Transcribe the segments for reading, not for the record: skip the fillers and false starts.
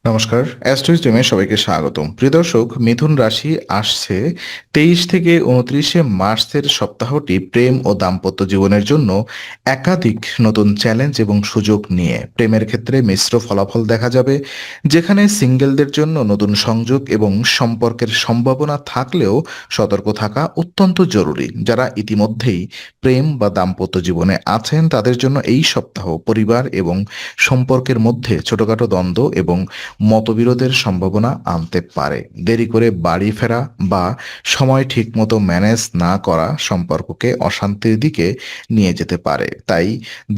নমস্কার, অ্যাস্ট্রোইজমে সবাইকে স্বাগতম। প্রিয় দর্শক, মিথুন রাশি আসছে 23 থেকে 29শে মার্চের সপ্তাহটি প্রেম ও দাম্পত্য জীবনের জন্য একাধিক নতুন চ্যালেঞ্জ এবং সুযোগ নিয়ে। প্রেমের ক্ষেত্রে মিশ্র ফলাফল দেখা যাবে, যেখানে সিঙ্গেলদের জন্য নতুন সংযোগ এবং সম্পর্কের সম্ভাবনা থাকলেও সতর্ক থাকা অত্যন্ত জরুরি। যারা ইতিমধ্যেই প্রেম বা দাম্পত্য জীবনে আছেন তাদের জন্য এই সপ্তাহ পরিবার এবং সম্পর্কের মধ্যে ছোটখাটো দ্বন্দ্ব এবং মতবিরোধের সম্ভাবনা আনতে পারে। দেরি করে বাড়ি ফেরা বা সময় ঠিকমতো ম্যানেজ না করা সম্পর্ককে অশান্তির দিকে নিয়ে যেতে পারে। তাই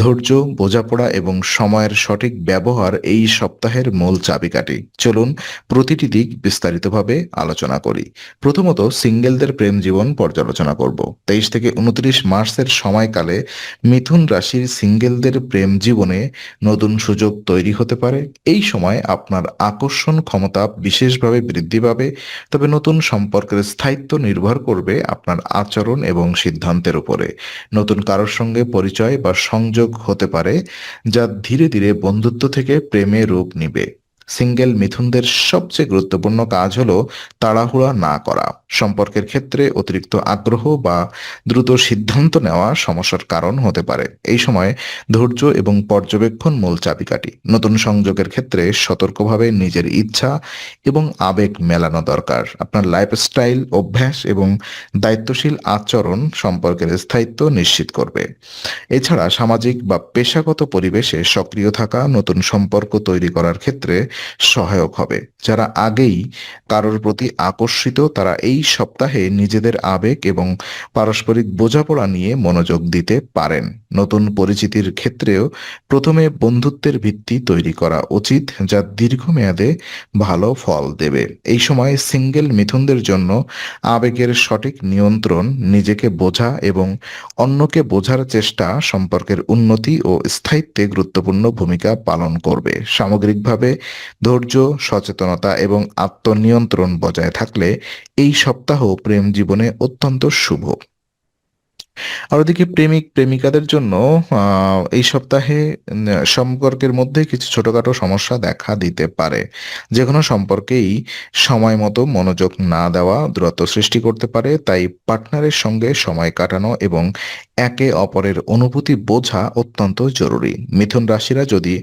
ধৈর্য, বোঝাপড়া এবং সময়ের সঠিক ব্যবহার এই সপ্তাহের মূল চাবিকাঠি। চলুন প্রতিটি দিক বিস্তারিতভাবে আলোচনা করি। প্রথমত, সিঙ্গেলদের প্রেম জীবন পর্যালোচনা করব। 23 থেকে 29 মার্চের সময়কালে মিথুন রাশির সিঙ্গেলদের প্রেম জীবনে নতুন সুযোগ তৈরি হতে পারে। এই সময় আপনার আকর্ষণ ক্ষমতা বিশেষভাবে বৃদ্ধি পাবে, তবে নতুন সম্পর্কের স্থায়িত্ব নির্ভর করবে আপনার আচরণ এবং সিদ্ধান্তের উপরে। নতুন কারোর সঙ্গে পরিচয় বা সংযোগ হতে পারে, যা ধীরে ধীরে বন্ধুত্ব থেকে প্রেমে রূপ নিবে। সিঙ্গেল মিথুনদের সবচেয়ে গুরুত্বপূর্ণ কাজ হলো তাড়াহুড়া না করা। সম্পর্কের ক্ষেত্রে অতিরিক্ত আগ্রহ বা দ্রুত সিদ্ধান্ত নেওয়া সমস্যার কারণ হতে পারে। এই সময় ধৈর্য এবং পর্যবেক্ষণ মূল চাবিকাঠি। নতুন সংযোগের ক্ষেত্রে সতর্কভাবে নিজের ইচ্ছা এবং আবেগ মেলানো দরকার। আপনার লাইফস্টাইল, অভ্যাস এবং দায়িত্বশীল আচরণ সম্পর্কের স্থায়িত্ব নিশ্চিত করবে। এছাড়া সামাজিক বা পেশাগত পরিবেশে সক্রিয় থাকা নতুন সম্পর্ক তৈরি করার ক্ষেত্রে সহায়ক হবে। যারা আগেই কারোর প্রতি আকর্ষিত তারা এই সপ্তাহে নিজেদের আবেগ এবং পারস্পরিক বোঝাপড়া নিয়ে মনোযোগ দিতে পারেন। নতুন পরিচিতির ক্ষেত্রেও প্রথমে বন্ধুত্বের ভিত্তি তৈরি করা উচিত, যা দীর্ঘমেয়াদে ভালো ফল দেবে। এই সময় সিঙ্গেল মিথুনদের জন্য আবেগের সঠিক নিয়ন্ত্রণ, নিজেকে বোঝা এবং অন্যকে বোঝার চেষ্টা সম্পর্কের উন্নতি ও স্থায়িত্বে গুরুত্বপূর্ণ ভূমিকা পালন করবে। সামগ্রিকভাবে ধৈর্য, সচেতনতা এবং আত্মনিয়ন্ত্রণ বজায় থাকলে এই সপ্তাহ প্রেম জীবনে অত্যন্ত শুভ। আর ওদিকে প্রেমিক প্রেমিকাদের জন্য এই সপ্তাহে সম্পর্কের মধ্যে কিছু ছোটখাটো সমস্যা দেখা দিতে পারে। যে কোনো সম্পর্কেই সময় মতো মনোযোগ না দেওয়া দূরত্ব সৃষ্টি করতে পারে। তাই পার্টনারের সঙ্গে সময় কাটানো এবং একে অপরের অনুভূতি বোঝা অত্যন্ত জরুরি। মিথুন রাশিরা যদি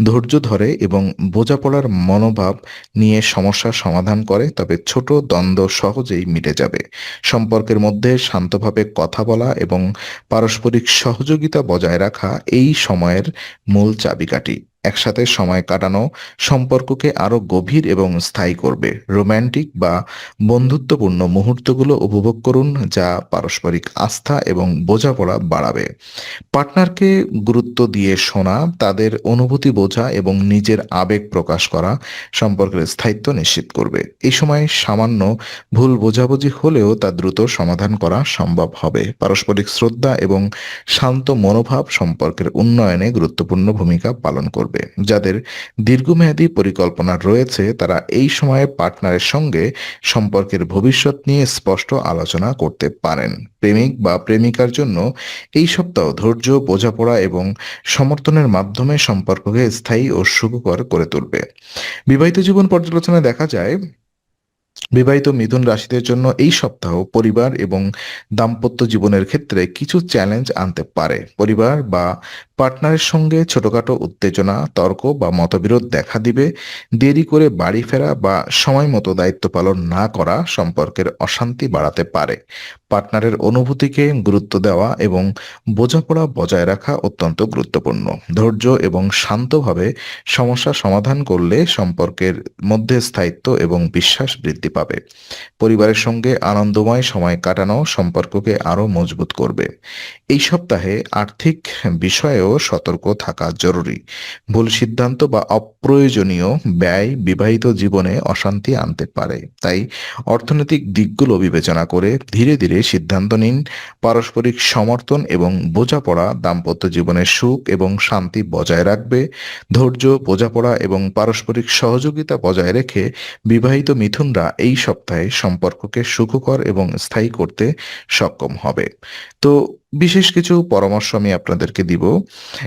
ধৈর্য ধরে এবং বোঝাপড়ার মনোভাব নিয়ে সমস্যার সমাধান করে, তবে ছোট দ্বন্দ্ব সহজেই মিটে যাবে। সম্পর্কের মধ্যে শান্তভাবে কথা বলা এবং পারস্পরিক সহযোগিতা বজায় রাখা এই সময়ের মূল চাবিকাঠি। একসাথে সময় কাটানো সম্পর্ককে আরো গভীর এবং স্থায়ী করবে। রোম্যান্টিক বা বন্ধুত্বপূর্ণ মুহূর্তগুলো উপভোগ করুন, যা পারস্পরিক আস্থা এবং বোঝাপড়া বাড়াবে। পার্টনারকে গুরুত্ব দিয়ে শোনা, তাদের অনুভূতি বোঝা এবং নিজের আবেগ প্রকাশ করা সম্পর্কের স্থায়িত্ব নিশ্চিত করবে। এই সময় সামান্য ভুল বোঝাবুঝি হলেও তা দ্রুত সমাধান করা সম্ভব হবে। পারস্পরিক শ্রদ্ধা এবং শান্ত মনোভাব সম্পর্কের উন্নয়নে গুরুত্বপূর্ণ ভূমিকা পালন করবে। যাদের দীর্ঘমেয়াদী পরিকল্পনা রয়েছে তারা এই সময়ে পার্টনারের সঙ্গে সম্পর্কের ভবিষ্যৎ নিয়ে স্পষ্ট আলোচনা করতে পারেন। প্রেমিক বা প্রেমিকার জন্য এই সপ্তাহ ধৈর্য, বোঝাপড়া এবং সমর্থনের মাধ্যমে সম্পর্ককে স্থায়ী ও সুখকর করে তুলবে। বিবাহিত জীবন পর্যালোচনায় দেখা যায়, বিবাহিত মিথুন রাশিদের জন্য এই সপ্তাহ পরিবার এবং দাম্পত্য জীবনের ক্ষেত্রে কিছু চ্যালেঞ্জ আনতে পারে। পরিবার বা পার্টনারের সঙ্গে ছোটখাটো উত্তেজনা, তর্ক বা মতবিরোধ দেখা দিবে। দেরি করে বাড়ি ফেরা বা সময় মতো দায়িত্ব পালন না করা সম্পর্কের অশান্তি বাড়াতে পারে। পার্টনারের অনুভূতিকে গুরুত্ব দেওয়া এবং বোঝাপড়া বজায় রাখা অত্যন্ত গুরুত্বপূর্ণ। ধৈর্য এবং শান্তভাবে সমস্যা সমাধান করলে সম্পর্কের মধ্যে স্থায়িত্ব এবং বিশ্বাস বৃদ্ধি পাবে। পরিবারের সঙ্গে আনন্দময় সময় কাটানো সম্পর্ককে আরও মজবুত করবে। এই সপ্তাহে আর্থিক বিষয়েও সতর্ক থাকা জরুরি। ভুল সিদ্ধান্ত বা অপ্রয়োজনীয় ব্যয় বিবাহিত জীবনে অশান্তি আনতে পারে। তাই অর্থনৈতিক দিকগুলো বিবেচনা করে ধীরে ধীরে সিদ্ধান্ত নিন। পারস্পরিক সমর্থন এবং বোঝাপড়া দাম্পত্য জীবনের সুখ এবং শান্তি বজায় রাখবে। ধৈর্য, বোঝাপড়া এবং পারস্পরিক সহযোগিতা বজায় রেখে বিবাহিত মিথুনরা এই সপ্তাহে সম্পর্ককে সুখকর এবং স্থায়ী করতে সক্ষম হবে। তো বিশেষ কিছু পরামর্শ আমি আপনাদেরকে দিব।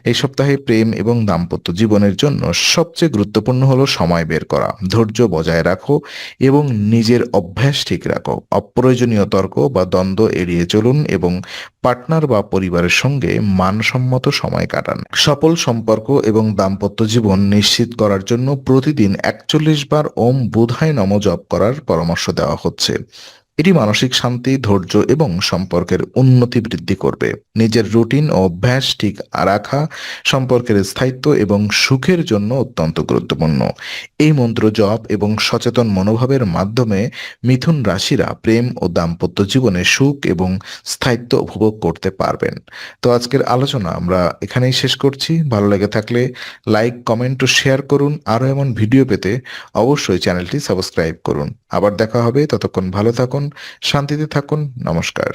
এই সপ্তাহে প্রেম এবং দাম্পত্য জীবনের জন্য সবচেয়ে গুরুত্বপূর্ণ হলো সময় বের করা, ধৈর্য বজায় রাখো এবং নিজের অভ্যাস ঠিক রাখো। অপ্রয়োজনীয় তর্ক বা দ্বন্দ্ব এড়িয়ে চলুন এবং পার্টনার বা পরিবারের সঙ্গে মানসম্মত সময় কাটান। সফল সম্পর্ক এবং দাম্পত্য জীবন নিশ্চিত করার জন্য প্রতিদিন ৪১ বার ওম বুধায় নম জপ করার পরামর্শ দেওয়া হচ্ছে। এটি মানসিক শান্তি, ধৈর্য এবং সম্পর্কের উন্নতি বৃদ্ধি করবে। নিজের রুটিন ও অভ্যাস ঠিক রাখা সম্পর্কের স্থায়িত্ব এবং সুখের জন্য অত্যন্ত গুরুত্বপূর্ণ। এই মন্ত্র জপ এবং সচেতন মনোভাবের মাধ্যমে মিথুন রাশিরা প্রেম ও দাম্পত্য জীবনে সুখ এবং স্থায়িত্ব উপভোগ করতে পারবেন। তো আজকের আলোচনা আমরা এখানেই শেষ করছি। ভালো লেগে থাকলে লাইক, কমেন্ট ও শেয়ার করুন। আরও এমন ভিডিও পেতে অবশ্যই চ্যানেলটি সাবস্ক্রাইব করুন। আবার দেখা হবে, ততক্ষণ ভালো থাকুন, শান্তিতে থাকুন। নমস্কার।